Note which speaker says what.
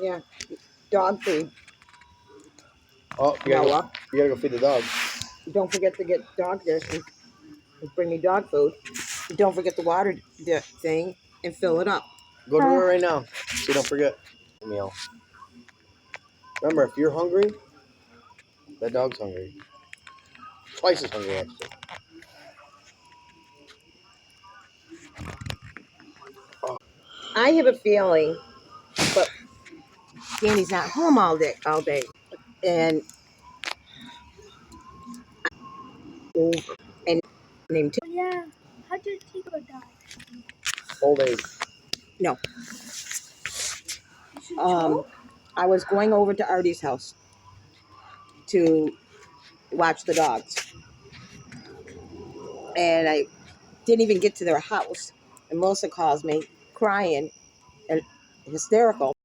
Speaker 1: Yeah, dog food.
Speaker 2: Oh,
Speaker 1: Noah,
Speaker 2: you gotta go feed the dog.
Speaker 1: don't forget to get dog dish and bring me dog food. Don't forget the water thing and fill it up.
Speaker 2: Go to her right now, so you don't forget. Meal. Remember, if you're hungry, that dog's hungry. Twice as hungry, actually.
Speaker 1: I have a feeling, but Danny's not home all day, and over and named
Speaker 3: Oh, yeah. How did Tico die?
Speaker 2: Old age.
Speaker 1: no.
Speaker 3: You should
Speaker 1: Um,
Speaker 3: choke?
Speaker 1: I was going over to Artie's house to watch the dogs, and I didn't even get to their house. And Melissa calls me crying and hysterical